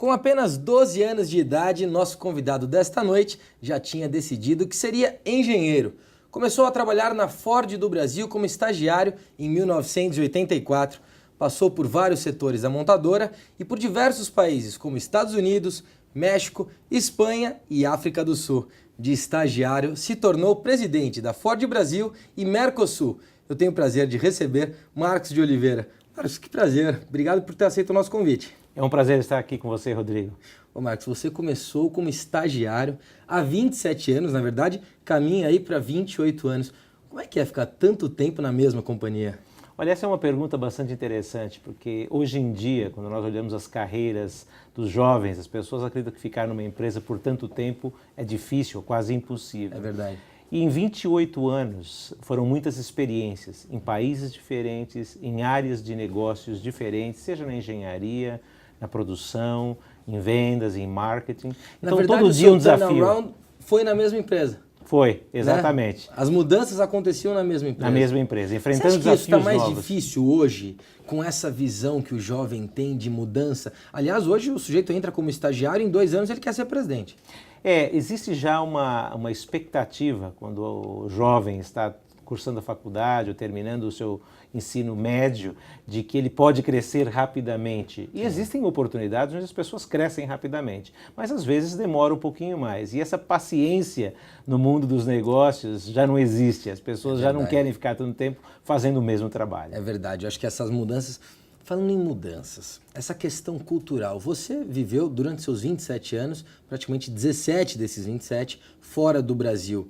Com apenas 12 anos de idade, nosso convidado desta noite já tinha decidido que seria engenheiro. Começou a trabalhar na Ford do Brasil como estagiário em 1984. Passou por vários setores da montadora e por diversos países como Estados Unidos, México, Espanha e África do Sul. De estagiário, se tornou presidente da Ford Brasil e Mercosul. Eu tenho o prazer de receber Marcos de Oliveira. Marcos, que prazer. Obrigado por ter aceito o nosso convite. É um prazer estar aqui com você, Rodrigo. Ô Marcos, você começou como estagiário há 27 anos, na verdade, caminha aí para 28 anos. Como é que é ficar tanto tempo na mesma companhia? Olha, essa é uma pergunta bastante interessante, porque hoje em dia, quando nós olhamos as carreiras dos jovens, as pessoas acreditam que ficar numa empresa por tanto tempo é difícil, quase impossível. É verdade. E em 28 anos foram muitas experiências em países diferentes, em áreas de negócios diferentes, seja na engenharia, na produção, em vendas, em marketing. Então, todo dia um desafio. Foi na mesma empresa. Foi, exatamente. Né? As mudanças aconteciam na mesma empresa. Na mesma empresa, enfrentando desafios novos. Você acha que isso está mais difícil hoje, com essa visão que o jovem tem de mudança? Aliás, hoje o sujeito entra como estagiário e em 2 anos ele quer ser presidente. Existe já uma expectativa quando o jovem está cursando a faculdade ou terminando o seu ensino médio, de que ele pode crescer rapidamente. E existem oportunidades onde as pessoas crescem rapidamente, mas às vezes demora um pouquinho mais. E essa paciência no mundo dos negócios já não existe. As pessoas já não querem ficar tanto tempo fazendo o mesmo trabalho. É verdade. Eu acho que essas mudanças... Falando em mudanças, essa questão cultural, você viveu durante seus 27 anos, praticamente 17 desses 27, fora do Brasil.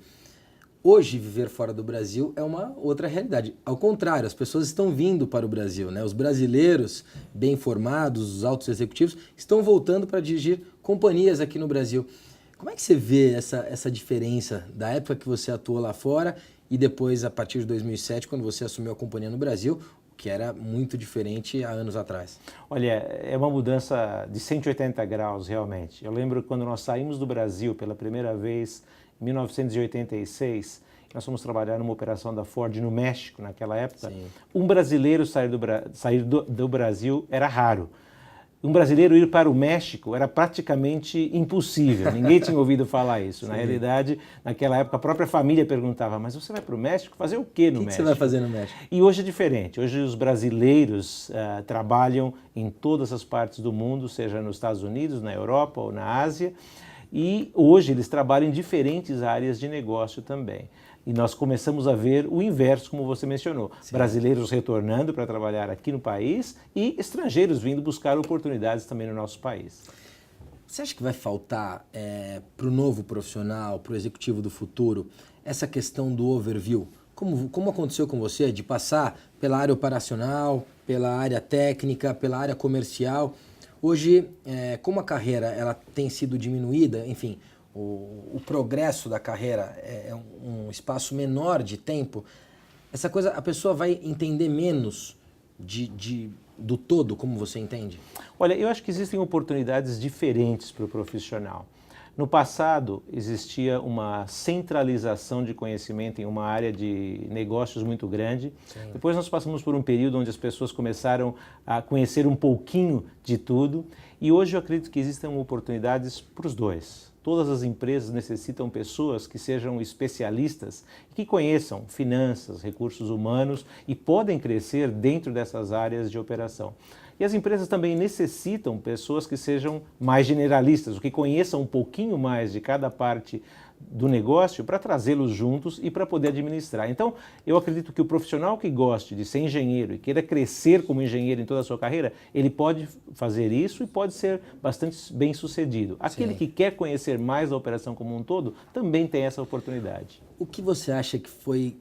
Hoje, viver fora do Brasil é uma outra realidade. Ao contrário, as pessoas estão vindo para o Brasil, né? Os brasileiros bem formados, os altos executivos, estão voltando para dirigir companhias aqui no Brasil. Como é que você vê essa diferença da época que você atuou lá fora e depois, a partir de 2007, quando você assumiu a companhia no Brasil, que era muito diferente há anos atrás? Olha, é uma mudança de 180 graus, realmente. Eu lembro quando nós saímos do Brasil pela primeira vez, em 1986, nós fomos trabalhar numa operação da Ford no México, naquela época. Sim. Um brasileiro sair do Brasil era raro. Um brasileiro ir para o México era praticamente impossível, ninguém tinha ouvido falar isso. Na realidade, naquela época, a própria família perguntava, mas você vai para o México fazer o quê no México? O que você vai fazer no México? E hoje é diferente, hoje os brasileiros trabalham em todas as partes do mundo, seja nos Estados Unidos, na Europa ou na Ásia, e hoje eles trabalham em diferentes áreas de negócio também. E nós começamos a ver o inverso, como você mencionou. Sim. Brasileiros retornando para trabalhar aqui no país e estrangeiros vindo buscar oportunidades também no nosso país. Você acha que vai faltar para o novo profissional, para o executivo do futuro, essa questão do overview? Como aconteceu com você, de passar pela área operacional, pela área técnica, pela área comercial? Hoje, como a carreira ela tem sido diminuída, enfim... O progresso da carreira é um espaço menor de tempo, essa coisa a pessoa vai entender menos do todo, como você entende? Olha, eu acho que existem oportunidades diferentes para o profissional. No passado, existia uma centralização de conhecimento em uma área de negócios muito grande. Sim. Depois nós passamos por um período onde as pessoas começaram a conhecer um pouquinho de tudo. E hoje eu acredito que existem oportunidades para os dois. Todas as empresas necessitam pessoas que sejam especialistas e que conheçam finanças, recursos humanos e podem crescer dentro dessas áreas de operação. E as empresas também necessitam pessoas que sejam mais generalistas, que conheçam um pouquinho mais de cada parte do negócio para trazê-los juntos e para poder administrar. Então, eu acredito que o profissional que goste de ser engenheiro e queira crescer como engenheiro em toda a sua carreira, ele pode fazer isso e pode ser bastante bem sucedido. Aquele que quer conhecer mais da operação como um todo, também tem essa oportunidade. O que você acha que foi,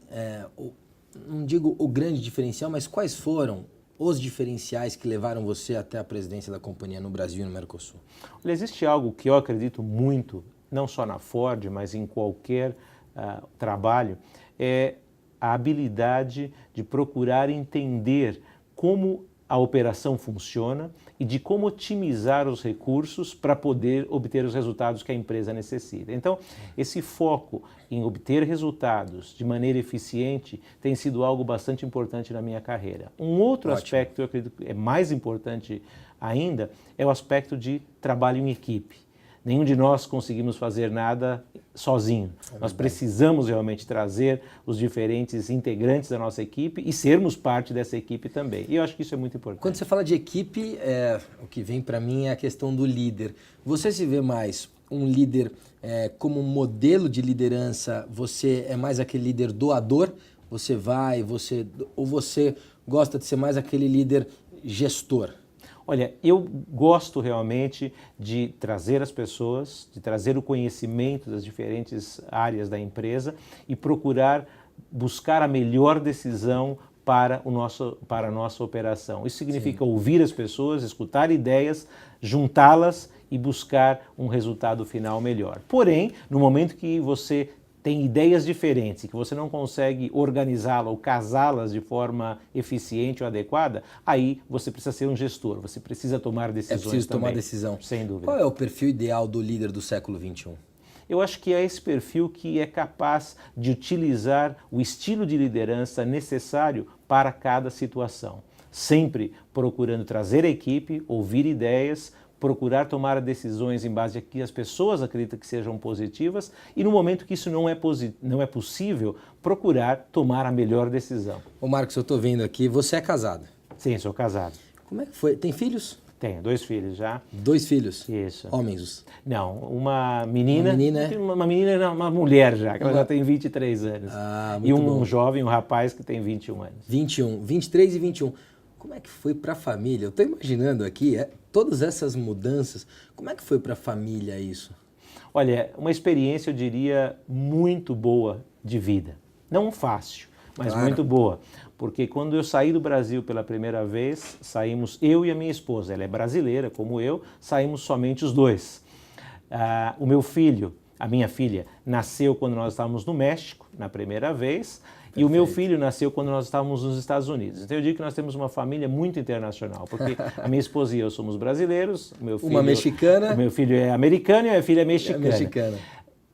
não digo o grande diferencial, mas quais foram os diferenciais que levaram você até a presidência da companhia no Brasil e no Mercosul? Olha, existe algo que eu acredito muito, não só na Ford, mas em qualquer trabalho, é a habilidade de procurar entender como a operação funciona e de como otimizar os recursos para poder obter os resultados que a empresa necessita. Então, esse foco em obter resultados de maneira eficiente tem sido algo bastante importante na minha carreira. Um outro aspecto, eu acredito que é mais importante ainda, é o aspecto de trabalho em equipe. Nenhum de nós conseguimos fazer nada sozinho. Nós precisamos realmente trazer os diferentes integrantes da nossa equipe e sermos parte dessa equipe também. E eu acho que isso é muito importante. Quando você fala de equipe, o que vem para mim é a questão do líder. Você se vê mais um líder como um modelo de liderança? Você é mais aquele líder doador? Ou você gosta de ser mais aquele líder gestor? Olha, eu gosto realmente de trazer as pessoas, de trazer o conhecimento das diferentes áreas da empresa e procurar buscar a melhor decisão para a nossa operação. Isso significa ouvir as pessoas, escutar ideias, juntá-las e buscar um resultado final melhor. Porém, no momento que você tem ideias diferentes e que você não consegue organizá-las ou casá-las de forma eficiente ou adequada, aí você precisa ser um gestor, você precisa tomar decisões também. É preciso tomar decisão. Sem dúvida. Qual é o perfil ideal do líder do século XXI? Eu acho que é esse perfil que é capaz de utilizar o estilo de liderança necessário para cada situação. Sempre procurando trazer a equipe, ouvir ideias, procurar tomar decisões em base a que as pessoas acreditam que sejam positivas e no momento que isso não é possível, procurar tomar a melhor decisão. Ô Marcos, eu estou vendo aqui, você é casado? Sim, sou casado. Como é que foi? Tem filhos? Tenho 2 filhos já. 2 filhos? Isso. Homens? Não, uma menina. Uma menina, uma mulher já, que ela já tem 23 anos. Ah, e muito bom. jovem, um rapaz que tem 21 anos. 21, 23 e 21. Como é que foi para a família? Eu estou imaginando aqui, todas essas mudanças, como é que foi para a família isso? Olha, uma experiência, eu diria, muito boa de vida. Não fácil, mas Claro. muito boa. Porque quando eu saí do Brasil pela primeira vez, saímos eu e a minha esposa. Ela é brasileira, como eu, saímos somente os dois. O meu filho, a minha filha, nasceu quando nós estávamos no México, na primeira vez. E o meu filho nasceu quando nós estávamos nos Estados Unidos. Então eu digo que nós temos uma família muito internacional, porque a minha esposa e eu somos brasileiros, o meu filho, uma mexicana. O meu filho é americano e a minha filha é mexicana.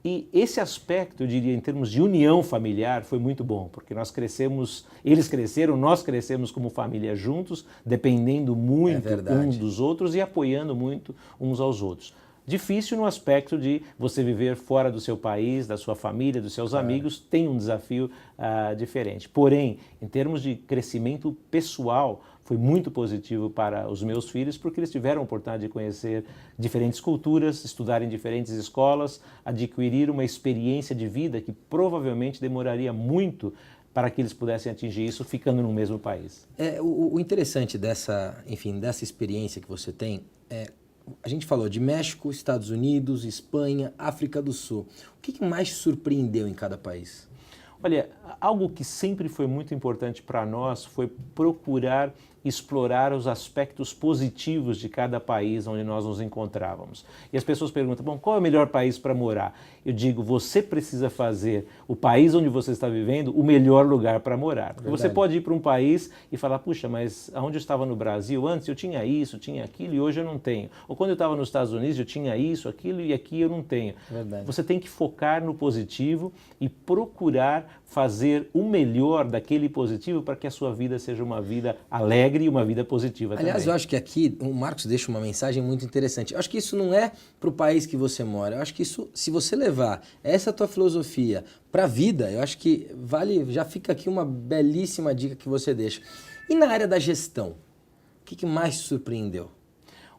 E esse aspecto, eu diria, em termos de união familiar, foi muito bom, porque nós crescemos, eles cresceram, nós crescemos como família juntos, dependendo muito uns dos outros e apoiando muito uns aos outros. Difícil no aspecto de você viver fora do seu país, da sua família, dos seus amigos, tem um desafio diferente. Porém, em termos de crescimento pessoal, foi muito positivo para os meus filhos, porque eles tiveram a oportunidade de conhecer diferentes culturas, estudar em diferentes escolas, adquirir uma experiência de vida que provavelmente demoraria muito para que eles pudessem atingir isso ficando no mesmo país. O interessante dessa experiência que você tem a gente falou de México, Estados Unidos, Espanha, África do Sul. O que mais surpreendeu em cada país? Olha, algo que sempre foi muito importante para nós foi procurar explorar os aspectos positivos de cada país onde nós nos encontrávamos. E as pessoas perguntam, bom, qual é o melhor país para morar? Eu digo, você precisa fazer o país onde você está vivendo o melhor lugar para morar. Porque você pode ir para um país e falar, puxa, mas onde eu estava no Brasil antes eu tinha isso, tinha aquilo e hoje eu não tenho. Ou quando eu estava nos Estados Unidos eu tinha isso, aquilo e aqui eu não tenho. Verdade. Você tem que focar no positivo e procurar fazer o melhor daquele positivo para que a sua vida seja uma vida alegre e uma vida positiva também. Aliás, eu acho que aqui o Marcos deixa uma mensagem muito interessante. Eu acho que isso não é para o país que você mora. Eu acho que isso, se você levar essa tua filosofia para a vida, eu acho que já fica aqui uma belíssima dica que você deixa. E na área da gestão, o que mais te surpreendeu?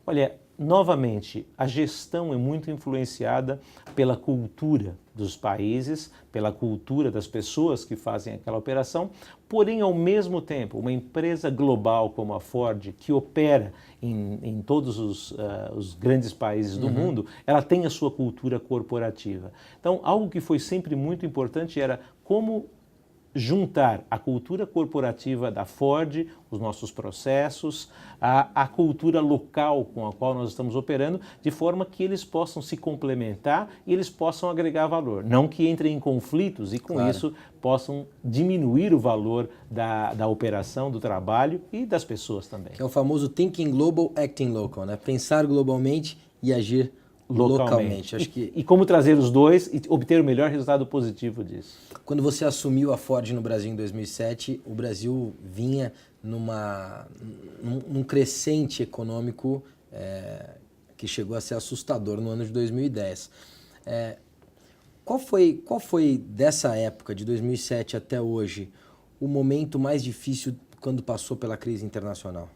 Olha, novamente, a gestão é muito influenciada pela cultura dos países, pela cultura das pessoas que fazem aquela operação, porém, ao mesmo tempo, uma empresa global como a Ford, que opera em todos os grandes países do mundo, ela tem a sua cultura corporativa. Então, algo que foi sempre muito importante era como juntar a cultura corporativa da Ford, os nossos processos, a cultura local com a qual nós estamos operando, de forma que eles possam se complementar e eles possam agregar valor. Não que entrem em conflitos e com isso possam diminuir o valor da operação, do trabalho e das pessoas também. É o famoso thinking global, acting local, né? Pensar globalmente e agir localmente. Acho que... E como trazer os dois e obter o melhor resultado positivo disso. Quando você assumiu a Ford no Brasil em 2007, o Brasil vinha num crescente econômico que chegou a ser assustador no ano de 2010. Qual foi dessa época, de 2007 até hoje, o momento mais difícil quando passou pela crise internacional?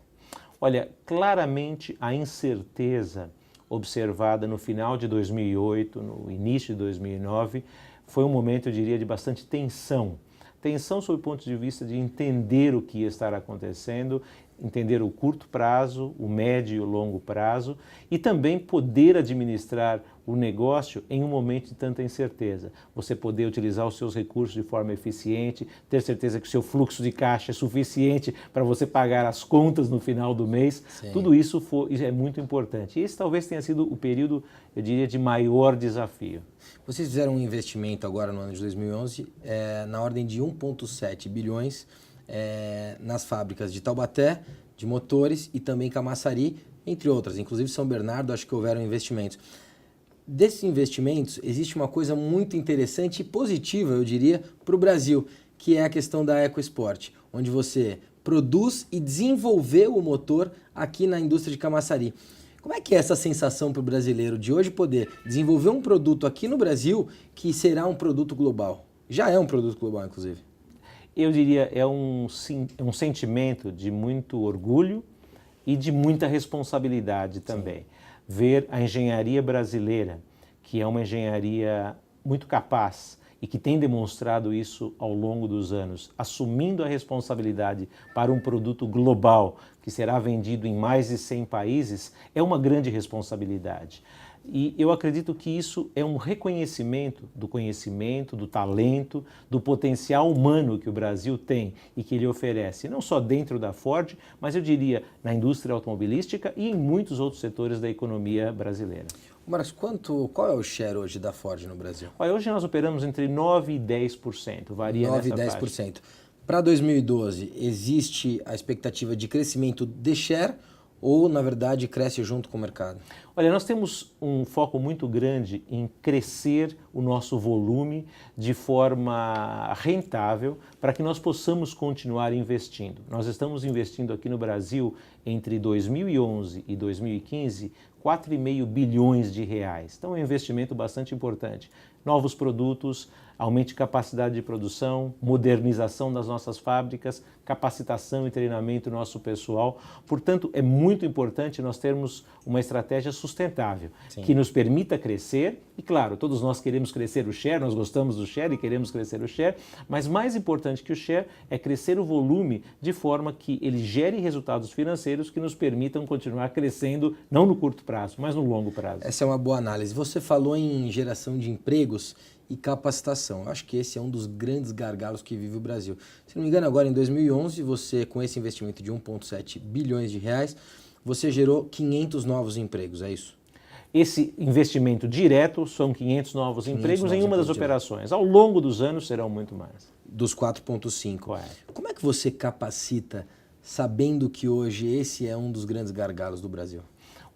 Olha, claramente a incerteza observada no final de 2008, no início de 2009, foi um momento, eu diria, de bastante tensão. Tensão sob o ponto de vista de entender o que ia estar acontecendo, entender o curto prazo, o médio e o longo prazo e também poder administrar o negócio em um momento de tanta incerteza. Você poder utilizar os seus recursos de forma eficiente, ter certeza que o seu fluxo de caixa é suficiente para você pagar as contas no final do mês. Sim. Tudo isso é muito importante. E esse talvez tenha sido o período, eu diria, de maior desafio. Vocês fizeram um investimento agora no ano de 2011 na ordem de 1,7 bilhões nas fábricas de Taubaté, de motores e também Camaçari, entre outras. Inclusive São Bernardo, acho que houveram investimentos. Desses investimentos, existe uma coisa muito interessante e positiva, eu diria, para o Brasil, que é a questão da EcoSport, onde você produz e desenvolveu o motor aqui na indústria de Camaçari. Como é que é essa sensação para o brasileiro de hoje poder desenvolver um produto aqui no Brasil que será um produto global? Já é um produto global, inclusive. Eu diria, é um sentimento de muito orgulho e de muita responsabilidade também. Sim. Ver a engenharia brasileira, que é uma engenharia muito capaz e que tem demonstrado isso ao longo dos anos, assumindo a responsabilidade para um produto global que será vendido em mais de 100 países, é uma grande responsabilidade. E eu acredito que isso é um reconhecimento do conhecimento, do talento, do potencial humano que o Brasil tem e que ele oferece, não só dentro da Ford, mas eu diria na indústria automobilística e em muitos outros setores da economia brasileira. Marcos, qual é o share hoje da Ford no Brasil? Olha, hoje nós operamos entre 9% e 10%, varia 9% nessa e 10%. Para 2012, existe a expectativa de crescimento de share ou, na verdade, cresce junto com o mercado? Olha, nós temos um foco muito grande em crescer o nosso volume de forma rentável para que nós possamos continuar investindo. Nós estamos investindo aqui no Brasil entre 2011 e 2015 4,5 bilhões de reais. Então é um investimento bastante importante. Novos produtos, aumento de capacidade de produção, modernização das nossas fábricas, capacitação e treinamento do nosso pessoal. Portanto, é muito importante nós termos uma estratégia sustentável, Sim. que nos permita crescer. E claro, todos nós queremos crescer o share, nós gostamos do share e queremos crescer o share, mas mais importante que o share é crescer o volume de forma que ele gere resultados financeiros que nos permitam continuar crescendo, não no curto prazo, mas no longo prazo. Essa é uma boa análise. Você falou em geração de empregos e capacitação. Eu acho que esse é um dos grandes gargalos que vive o Brasil. Se não me engano, agora em 2011, você, com esse investimento de 1,7 bilhões de reais, você gerou 500 novos empregos, é isso? Esse investimento direto são 500 novos empregos em uma das operações. Ao longo dos anos serão muito mais. Dos 4,5. Como é que você capacita, sabendo que hoje esse é um dos grandes gargalos do Brasil?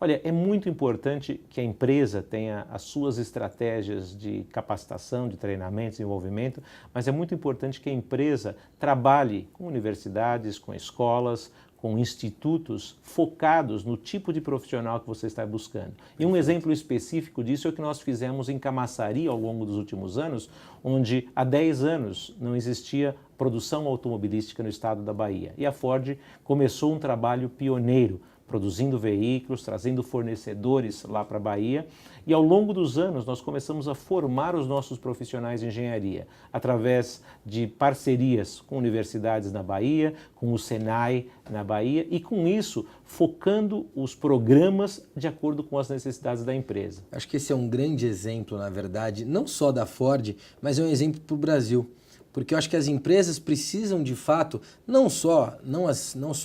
Olha, é muito importante que a empresa tenha as suas estratégias de capacitação, de treinamento, desenvolvimento, mas é muito importante que a empresa trabalhe com universidades, com escolas, com institutos focados no tipo de profissional que você está buscando. E um exemplo específico disso é o que nós fizemos em Camaçari ao longo dos últimos anos, onde há 10 anos não existia produção automobilística no estado da Bahia. E a Ford começou um trabalho pioneiro, produzindo veículos, trazendo fornecedores lá para a Bahia. E ao longo dos anos nós começamos a formar os nossos profissionais de engenharia através de parcerias com universidades na Bahia, com o Senai na Bahia e com isso focando os programas de acordo com as necessidades da empresa. Acho que esse é um grande exemplo, na verdade, não só da Ford, mas é um exemplo para o Brasil. porque eu acho que as empresas precisam de fato, não só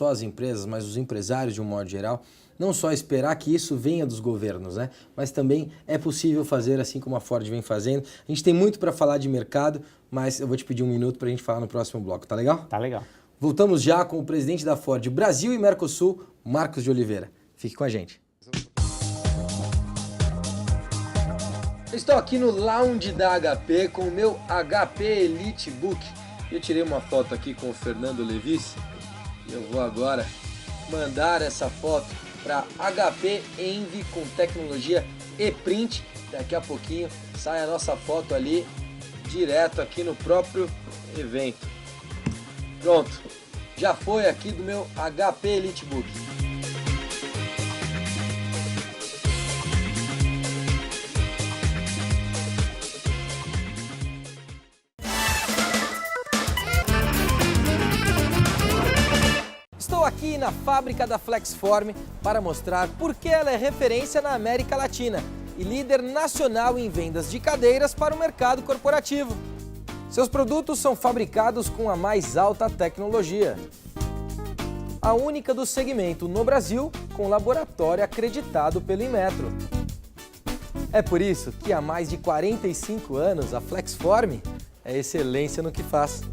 as empresas, mas os empresários de um modo geral, não só esperar que isso venha dos governos, né? Mas também é possível fazer assim como a Ford vem fazendo. A gente tem muito para falar de mercado, mas eu vou te pedir um minuto para a gente falar no próximo bloco, tá legal? Tá legal. Voltamos já com o presidente da Ford Brasil e Mercosul, Marcos de Oliveira. Fique com a gente. Estou aqui no lounge da HP com o meu HP Elite Book. Eu tirei uma foto aqui com o Fernando Levis e eu vou agora mandar essa foto para HP Envy com tecnologia e-print. Daqui a pouquinho sai a nossa foto ali direto aqui no próprio evento. Pronto, já foi aqui do meu HP Elite Book. Estou aqui na fábrica da Flexform para mostrar por que ela é referência na América Latina e líder nacional em vendas de cadeiras para o mercado corporativo. Seus produtos são fabricados com a mais alta tecnologia. A única do segmento no Brasil com laboratório acreditado pelo Inmetro. É por isso que há mais de 45 anos a Flexform é excelência no que faz.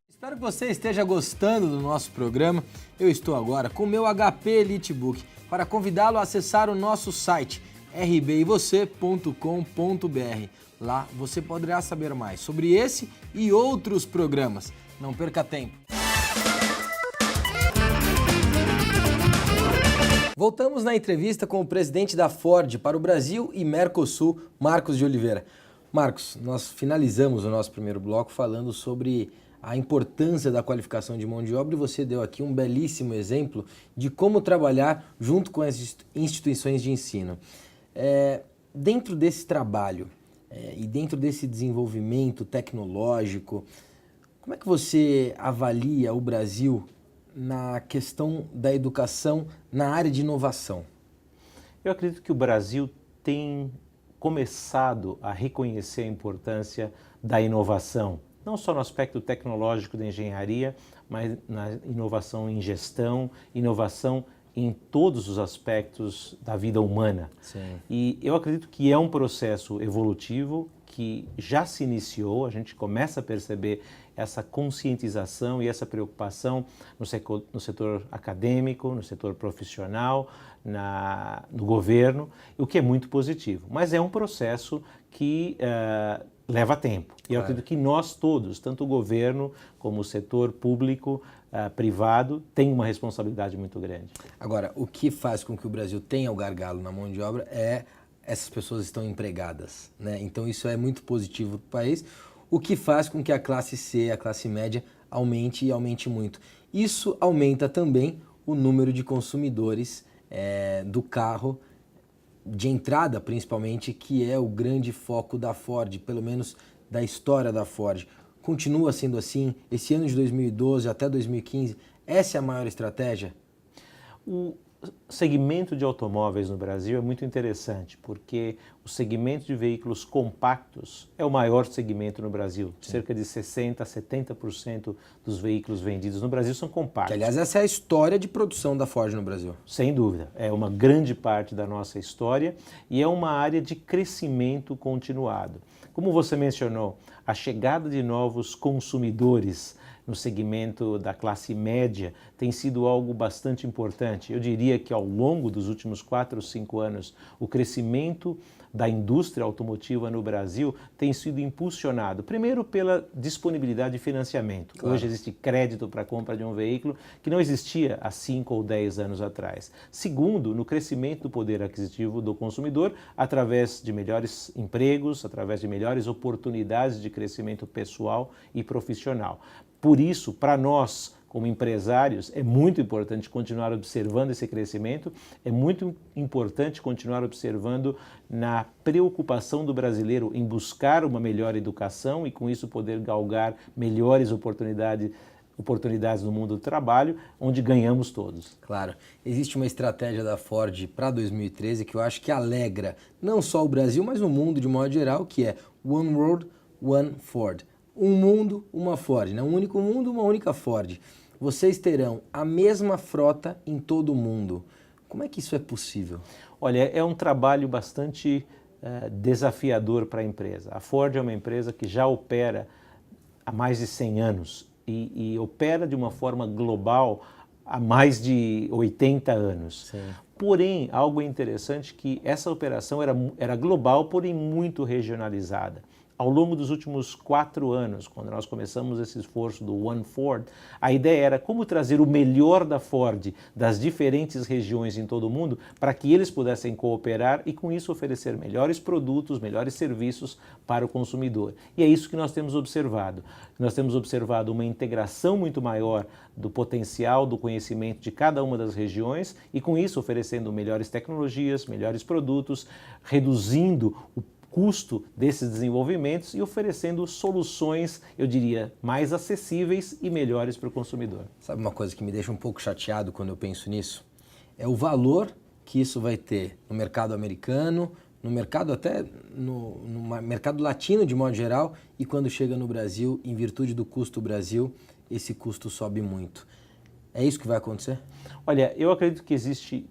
Espero que você esteja gostando do nosso programa. Eu estou agora com o meu HP EliteBook para convidá-lo a acessar o nosso site rbivocê.com.br. Lá você poderá saber mais sobre esse e outros programas. Não perca tempo. Voltamos na entrevista com o presidente da Ford para o Brasil e Mercosul, Marcos de Oliveira. Marcos, nós finalizamos o nosso primeiro bloco falando sobre a importância da qualificação de mão de obra e você deu aqui um belíssimo exemplo de como trabalhar junto com as instituições de ensino. Dentro desse trabalho e dentro desse desenvolvimento tecnológico, como é que você avalia o Brasil na questão da educação na área de inovação? Eu acredito que o Brasil tem começado a reconhecer a importância da inovação, não só no aspecto tecnológico da engenharia, mas na inovação em gestão, inovação em todos os aspectos da vida humana. Sim. E eu acredito que é um processo evolutivo que já se iniciou, a gente começa a perceber essa conscientização e essa preocupação no setor acadêmico, no setor profissional, no governo, o que é muito positivo. Mas é um processo que leva tempo. E eu acredito que nós todos, tanto o governo como o setor público, privado, tem uma responsabilidade muito grande. Agora, o que faz com que o Brasil tenha o gargalo na mão de obra é essas pessoas estão empregadas, né? Então isso é muito positivo para o país, o que faz com que a classe C, a classe média, aumente e aumente muito. Isso aumenta também o número de consumidores do carro de entrada, principalmente, que é o grande foco da Ford, pelo menos da história da Ford. Continua sendo assim? Esse ano de 2012 até 2015, essa é a maior estratégia? O segmento de automóveis no Brasil é muito interessante, porque o segmento de veículos compactos é o maior segmento no Brasil. Sim. Cerca de 60% a 70% dos veículos vendidos no Brasil são compactos. Que, aliás, essa é a história de produção da Ford no Brasil. Sem dúvida. É uma grande parte da nossa história e é uma área de crescimento continuado. Como você mencionou, a chegada de novos consumidores no segmento da classe média tem sido algo bastante importante. Eu diria que ao longo dos últimos 4 ou 5 anos, o crescimento da indústria automotiva no Brasil tem sido impulsionado, primeiro pela disponibilidade de financiamento. Claro. Hoje existe crédito para a compra de um veículo que não existia há 5 ou 10 anos atrás. Segundo, no crescimento do poder aquisitivo do consumidor, através de melhores empregos, através de melhores oportunidades de crescimento pessoal e profissional. Por isso, para nós, como empresários, é muito importante continuar observando esse crescimento, é muito importante continuar observando na preocupação do brasileiro em buscar uma melhor educação e com isso poder galgar melhores oportunidades oportunidades no mundo do trabalho, onde ganhamos todos. Claro. Existe uma estratégia da Ford para 2013 que eu acho que alegra não só o Brasil, mas o mundo de modo geral, que é One World, One Ford. Um mundo, uma Ford. Né? Um único mundo, uma única Ford. Vocês terão a mesma frota em todo o mundo. Como é que isso é possível? Olha, é um trabalho bastante desafiador para a empresa. A Ford é uma empresa que já opera há mais de 100 anos e opera de uma forma global há mais de 80 anos. Sim. Porém, algo interessante é que essa operação era global, porém muito regionalizada. Ao longo dos últimos 4 anos, quando nós começamos esse esforço do One Ford, a ideia era como trazer o melhor da Ford das diferentes regiões em todo o mundo para que eles pudessem cooperar e com isso oferecer melhores produtos, melhores serviços para o consumidor. E é isso que nós temos observado. Nós temos observado uma integração muito maior do potencial, do conhecimento de cada uma das regiões e com isso oferecendo melhores tecnologias, melhores produtos, reduzindo o custo desses desenvolvimentos e oferecendo soluções, eu diria, mais acessíveis e melhores para o consumidor. Sabe uma coisa que me deixa um pouco chateado quando eu penso nisso? É o valor que isso vai ter no mercado americano, no mercado até no mercado latino de modo geral, e quando chega no Brasil, em virtude do custo Brasil, esse custo sobe muito. É isso que vai acontecer? Olha, eu acredito que existe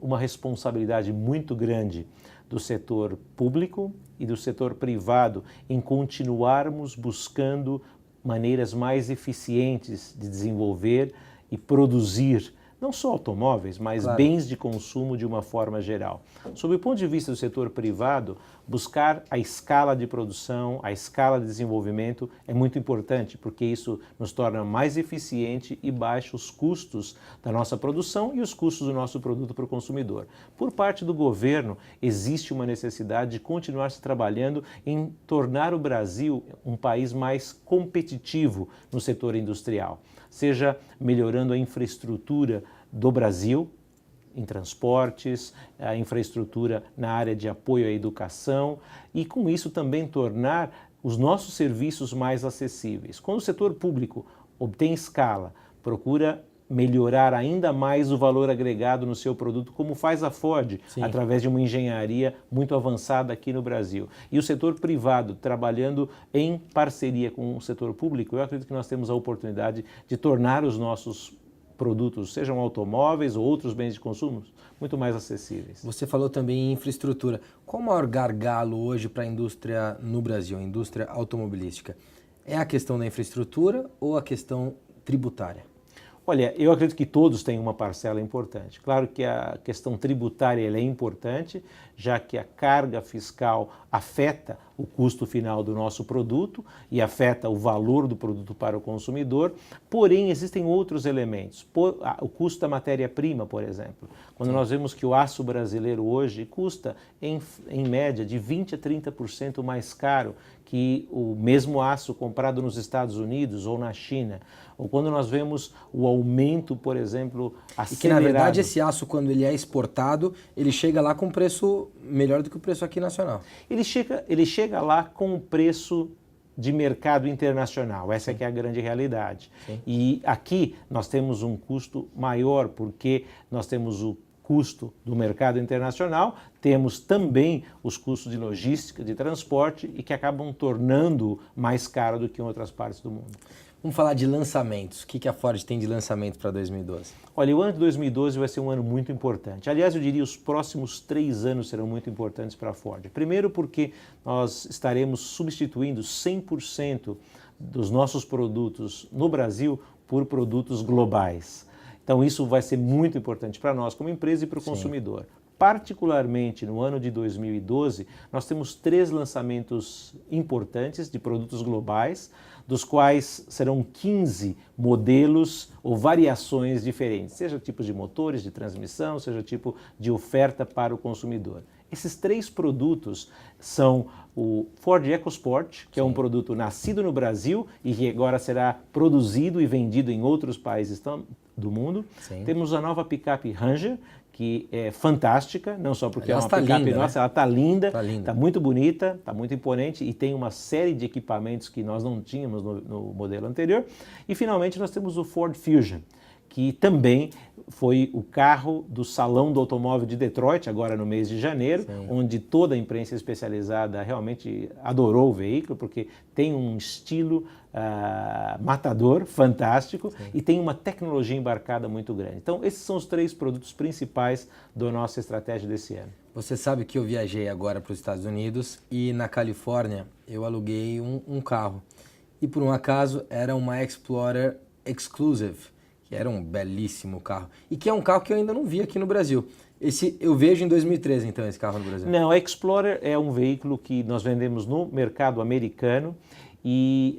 uma responsabilidade muito grande do setor público e do setor privado em continuarmos buscando maneiras mais eficientes de desenvolver e produzir não só automóveis, mas claro, bens de consumo de uma forma geral. Sob o ponto de vista do setor privado, buscar a escala de produção, a escala de desenvolvimento é muito importante, porque isso nos torna mais eficiente e baixa os custos da nossa produção e os custos do nosso produto para o consumidor. Por parte do governo, existe uma necessidade de continuar se trabalhando em tornar o Brasil um país mais competitivo no setor industrial, seja melhorando a infraestrutura do Brasil, em transportes, a infraestrutura na área de apoio à educação e com isso também tornar os nossos serviços mais acessíveis. Quando o setor público obtém escala, procura melhorar ainda mais o valor agregado no seu produto, como faz a Ford, sim, através de uma engenharia muito avançada aqui no Brasil. E o setor privado, trabalhando em parceria com o setor público, eu acredito que nós temos a oportunidade de tornar os nossos produtos, sejam automóveis ou outros bens de consumo, muito mais acessíveis. Você falou também em infraestrutura. Qual o maior gargalo hoje para a indústria no Brasil, a indústria automobilística? É a questão da infraestrutura ou a questão tributária? Olha, eu acredito que todos têm uma parcela importante. Claro que a questão tributária ela é importante, já que a carga fiscal afeta o custo final do nosso produto e afeta o valor do produto para o consumidor, porém existem outros elementos. O custo da matéria-prima, por exemplo. Quando nós vemos que o aço brasileiro hoje custa, em média, de 20% a 30% mais caro que o mesmo aço comprado nos Estados Unidos ou na China. Ou quando nós vemos o aumento, por exemplo, acelerado. E que, na verdade, esse aço, quando ele é exportado, ele chega lá com preço melhor do que o preço aqui nacional. Ele chega lá com o preço de mercado internacional. Essa é que é a grande realidade. Sim. E aqui nós temos um custo maior, porque nós temos o custo do mercado internacional, temos também os custos de logística, de transporte e que acabam tornando mais caro do que em outras partes do mundo. Vamos falar de lançamentos. O que a Ford tem de lançamento para 2012? Olha, o ano de 2012 vai ser um ano muito importante. Aliás, eu diria que os próximos 3 anos serão muito importantes para a Ford. Primeiro porque nós estaremos substituindo 100% dos nossos produtos no Brasil por produtos globais. Então isso vai ser muito importante para nós como empresa e para o consumidor. Particularmente no ano de 2012, nós temos 3 lançamentos importantes de produtos globais, dos quais serão 15 modelos ou variações diferentes, seja tipos de motores, de transmissão, seja tipo de oferta para o consumidor. Esses 3 produtos são o Ford EcoSport, que é um produto nascido no Brasil e que agora será produzido e vendido em outros países do mundo. Sim. Temos a nova picape Ranger, que é fantástica, não só porque Aliás, é uma picape linda, nossa, né? ela está linda, linda, está muito bonita, está muito imponente e tem uma série de equipamentos que nós não tínhamos no modelo anterior. E finalmente nós temos o Ford Fusion, que também foi o carro do Salão do Automóvel de Detroit, agora no mês de janeiro, Sim. onde toda a imprensa especializada realmente adorou o veículo, porque tem um estilo matador, fantástico, sim, e tem uma tecnologia embarcada muito grande. Então, esses são os 3 produtos principais da nossa estratégia desse ano. Você sabe que eu viajei agora para os Estados Unidos e na Califórnia eu aluguei um carro. E por um acaso era uma Explorer Exclusive, que era um belíssimo carro. E que é um carro que eu ainda não vi aqui no Brasil. Esse eu vejo em 2013, então, esse carro no Brasil. Não, a Explorer é um veículo que nós vendemos no mercado americano e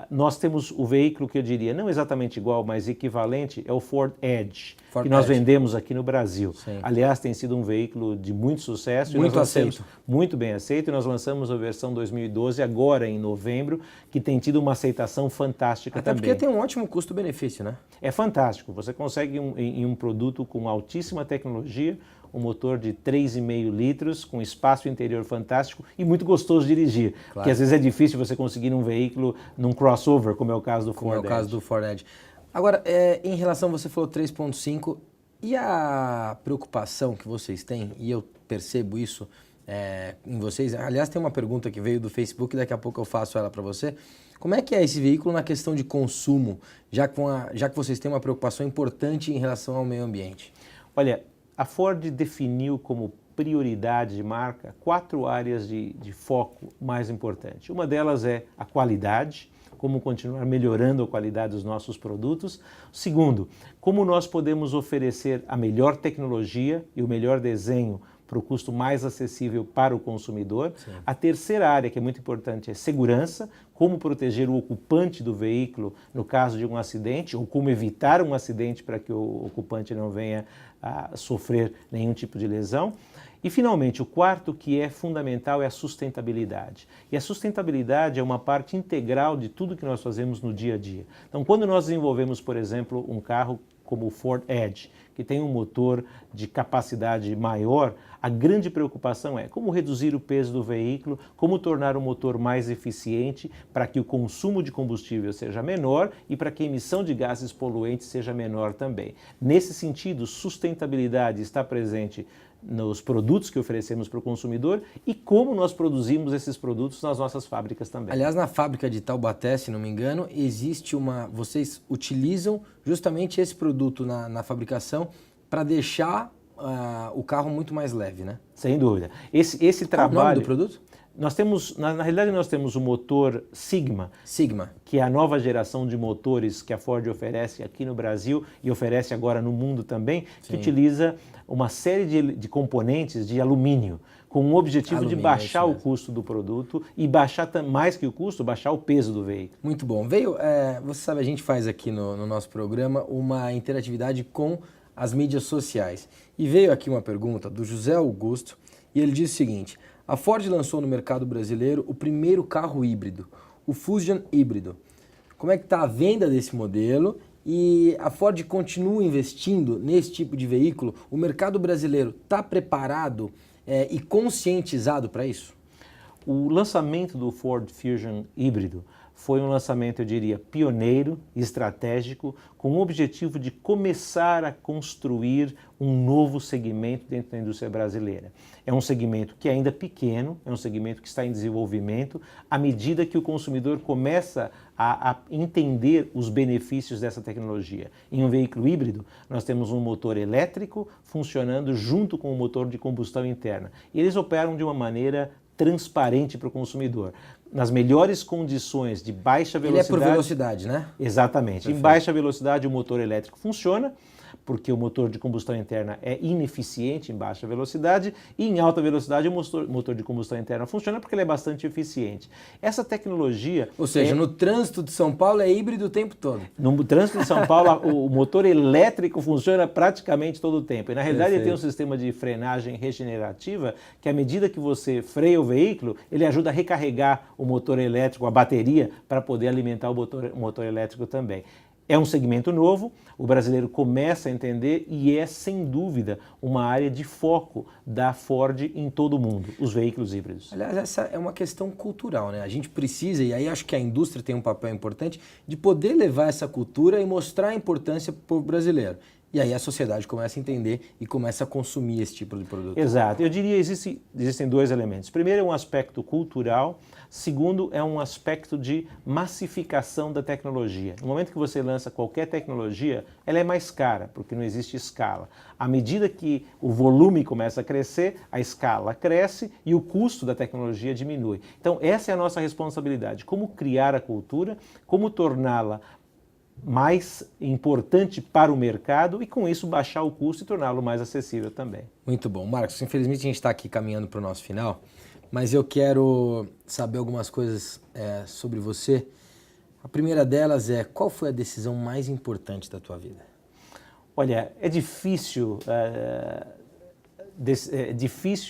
nós temos o veículo que eu diria, não exatamente igual, mas equivalente, é o Ford Edge, que nós vendemos aqui no Brasil. Sim. Aliás, tem sido um veículo de muito sucesso. Muito aceito. Muito bem aceito, e nós lançamos a versão 2012 agora em novembro, que tem tido uma aceitação fantástica também. Até porque tem um ótimo custo-benefício, né? É fantástico, você consegue em um produto com altíssima tecnologia, um motor de 3,5 litros, com espaço interior fantástico e muito gostoso de dirigir. Claro. Porque às vezes é difícil você conseguir um veículo num crossover, como é o caso do Ford Edge. Como é o caso do Ford Edge. Agora, em relação, você falou 3.5, e a preocupação que vocês têm, e eu percebo isso em vocês, aliás, tem uma pergunta que veio do Facebook, daqui a pouco eu faço ela para você. Como é que é esse veículo na questão de consumo, já que vocês têm uma preocupação importante em relação ao meio ambiente? Olha, a Ford definiu como prioridade de marca 4 áreas de foco mais importantes. Uma delas é a qualidade, como continuar melhorando a qualidade dos nossos produtos. Segundo, como nós podemos oferecer a melhor tecnologia e o melhor desenho para o custo mais acessível para o consumidor. Sim. A terceira área, que é muito importante, é segurança, como proteger o ocupante do veículo no caso de um acidente, ou como evitar um acidente para que o ocupante não venha a sofrer nenhum tipo de lesão. E, finalmente, o quarto, que é fundamental, é a sustentabilidade. E a sustentabilidade é uma parte integral de tudo que nós fazemos no dia a dia. Então, quando nós desenvolvemos, por exemplo, um carro como o Ford Edge, que tem um motor de capacidade maior, a grande preocupação é como reduzir o peso do veículo, como tornar o motor mais eficiente para que o consumo de combustível seja menor e para que a emissão de gases poluentes seja menor também. Nesse sentido, sustentabilidade está presente nos produtos que oferecemos para o consumidor e como nós produzimos esses produtos nas nossas fábricas também. Aliás, na fábrica de Taubaté, se não me engano, existe vocês utilizam justamente esse produto na fabricação para deixar o carro muito mais leve, né? Sem dúvida. Esse trabalho... Qual é o nome do produto? Nós temos, na realidade, nós temos o motor Sigma, que é a nova geração de motores que a Ford oferece aqui no Brasil e oferece agora no mundo também, que utiliza uma série de componentes de alumínio, com o objetivo de baixar o custo do produto e baixar mais que o custo, baixar o peso do veículo. Muito bom. Você sabe, a gente faz aqui no nosso programa uma interatividade com as mídias sociais. E veio aqui uma pergunta do José Augusto e ele diz o seguinte: a Ford lançou no mercado brasileiro o primeiro carro híbrido, o Fusion híbrido. Como é que está a venda desse modelo? E a Ford continua investindo nesse tipo de veículo? O mercado brasileiro está preparado e conscientizado para isso? O lançamento do Ford Fusion híbrido foi um lançamento, eu diria, pioneiro e estratégico, com o objetivo de começar a construir um novo segmento dentro da indústria brasileira. É um segmento que é ainda pequeno, é um segmento que está em desenvolvimento, à medida que o consumidor começa a entender os benefícios dessa tecnologia. Em um veículo híbrido, nós temos um motor elétrico funcionando junto com um motor de combustão interna. E eles operam de uma maneira transparente para o consumidor. Nas melhores condições de baixa velocidade... Ele é por velocidade, né? Exatamente. Perfeito. Em baixa velocidade o motor elétrico funciona, porque o motor de combustão interna é ineficiente em baixa velocidade, e em alta velocidade o motor de combustão interna funciona porque ele é bastante eficiente. Essa tecnologia... Ou seja, no trânsito de São Paulo é híbrido o tempo todo. No trânsito de São Paulo o motor elétrico funciona praticamente todo o tempo. E na realidade ele tem um sistema de frenagem regenerativa que à medida que você freia o veículo, ele ajuda a recarregar o motor elétrico, a bateria, para poder alimentar o motor elétrico também. É um segmento novo, o brasileiro começa a entender e é, sem dúvida, uma área de foco da Ford em todo o mundo, os veículos híbridos. Aliás, essa é uma questão cultural, né? A gente precisa, e aí acho que a indústria tem um papel importante, de poder levar essa cultura e mostrar a importância para o brasileiro. E aí a sociedade começa a entender e começa a consumir esse tipo de produto. Exato. Eu diria que existem dois elementos. Primeiro é um aspecto cultural, segundo é um aspecto de massificação da tecnologia. No momento que você lança qualquer tecnologia, ela é mais cara, porque não existe escala. À medida que o volume começa a crescer, a escala cresce e o custo da tecnologia diminui. Então essa é a nossa responsabilidade, como criar a cultura, como torná-la mais importante para o mercado e com isso baixar o custo e torná-lo mais acessível também. Muito bom. Marcos, infelizmente a gente está aqui caminhando para o nosso final, mas eu quero saber algumas coisas sobre você. A primeira delas é, qual foi a decisão mais importante da tua vida? Olha, é difícil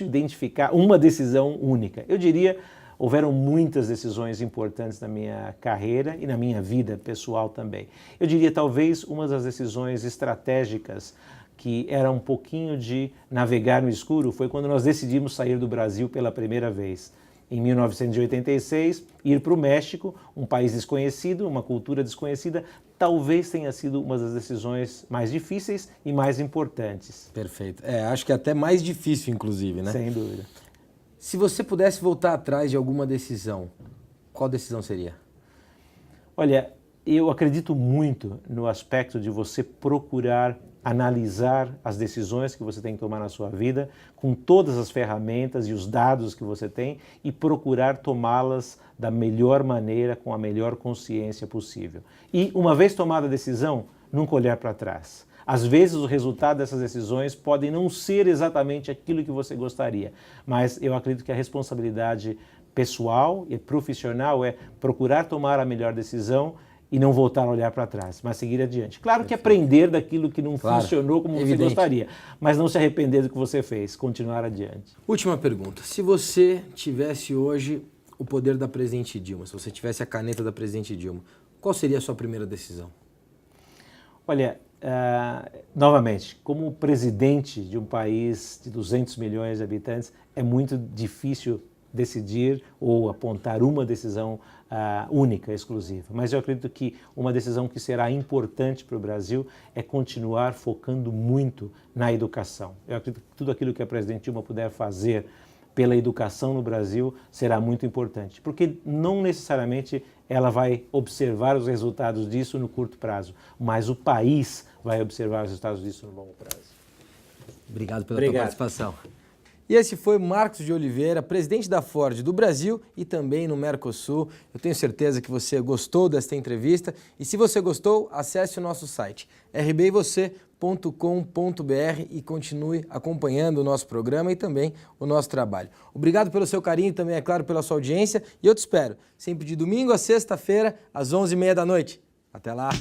identificar uma decisão única. Eu diria, houveram muitas decisões importantes na minha carreira e na minha vida pessoal também. Eu diria talvez uma das decisões estratégicas que era um pouquinho de navegar no escuro foi quando nós decidimos sair do Brasil pela primeira vez. Em 1986, ir para o México, um país desconhecido, uma cultura desconhecida, talvez tenha sido uma das decisões mais difíceis e mais importantes. Perfeito. Acho que é até mais difícil, inclusive, né? Sem dúvida. Se você pudesse voltar atrás de alguma decisão, qual decisão seria? Olha, eu acredito muito no aspecto de você procurar analisar as decisões que você tem que tomar na sua vida com todas as ferramentas e os dados que você tem e procurar tomá-las da melhor maneira, com a melhor consciência possível. E uma vez tomada a decisão, nunca olhar para trás. Às vezes o resultado dessas decisões pode não ser exatamente aquilo que você gostaria, mas eu acredito que a responsabilidade pessoal e profissional é procurar tomar a melhor decisão e não voltar a olhar para trás, mas seguir adiante. Claro que aprender daquilo que não funcionou como você gostaria, mas não se arrepender do que você fez, continuar adiante. Última pergunta. Se você tivesse hoje o poder da presidente Dilma, se você tivesse a caneta da presidente Dilma, qual seria a sua primeira decisão? Olha, novamente, como presidente de um país de 200 milhões de habitantes, é muito difícil decidir ou apontar uma decisão única, exclusiva. Mas eu acredito que uma decisão que será importante para o Brasil é continuar focando muito na educação. Eu acredito que tudo aquilo que a presidente Dilma puder fazer pela educação no Brasil será muito importante, porque não necessariamente ela vai observar os resultados disso no curto prazo, mas o país vai observar os resultados disso no longo prazo. Obrigado pela tua participação. E esse foi Marcos de Oliveira, presidente da Ford do Brasil e também no Mercosul. Eu tenho certeza que você gostou desta entrevista e se você gostou, acesse o nosso site rbevocê.com.br e continue acompanhando o nosso programa e também o nosso trabalho. Obrigado pelo seu carinho e também, é claro, pela sua audiência e eu te espero sempre de domingo a sexta-feira às 11h30 da noite. Até lá!